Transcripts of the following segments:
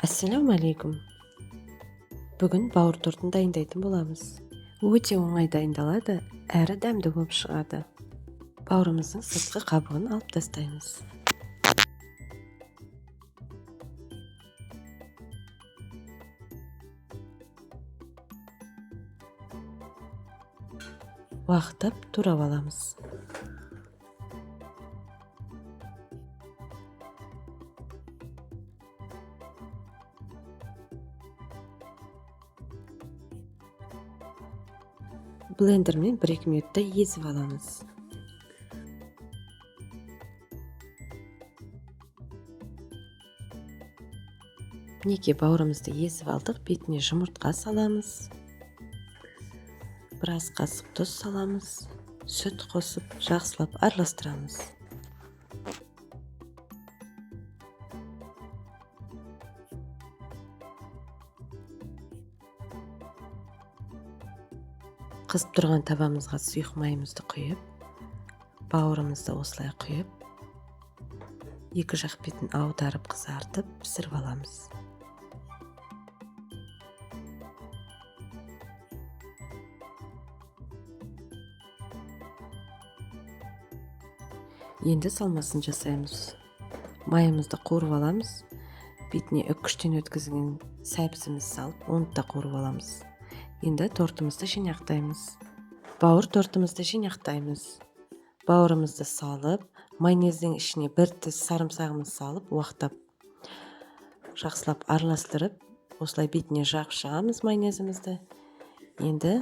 Ассаламу алейкум. Бүгін бауыр тортын дайындайтын боламыз. Өте оңай дайындалады, әрі дәмді болып шығады. Бауырымыздың сыртқы қабығын алып тастаймыз. Уақыттап турап аламыз. Блендермен 1-2 минутта езіп аламыз. Мінекей бауырымызды езіп алдық, бетіне жұмыртқа саламыз. Біраз қасық тұз саламыз. Сүт қосып, жақсылап араластырамыз. Қызып тұрған табамызға сұйық майымызды құйып, бауырымызды осылай құйып, екі жақ бетін аударып қызартып пісіріп аламыз. Енді салмасын жасаймыз. Майымызды қуырып аламыз. Бетіне үккіштен өткізген сәбізіміз салып, оны да қуырып аламыз. Енді тортымызды жинақтаймыз. Бауыр тортымызды жинақтаймыз. Бауырымызды салып, майонездің ішіне 1 тіс сарымсағымыз салып, уақтап, жақсылап араластырып, осылай бетіне жағып шығамыз майонезімізді. Енді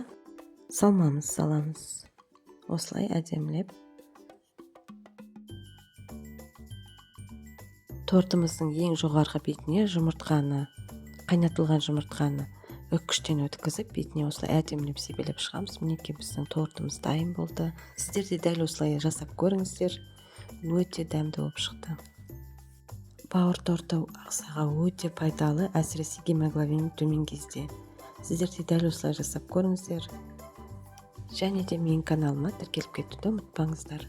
салмамыз саламыз. Осылай әдемілеп. Тортымыздың ең жоғарғы бетіне қайнатылған жұмыртқаны үккіштен өткізіп, бетіне осылай әдемілеп себелеп шығамыз. Мінекей біздің тортымыз дайын болды. Сіздер де дәл осылай жасап көріңіздер. Өте дәмді болып шықты. Бауыр торты ағзаға өте пайдалы, әсіресе гемоглобин төмен кезде. Сіздер де дәл осылай жасап көріңіздер. Және де менің каналыма тіркеліп кетуді ұмытпаңыздар.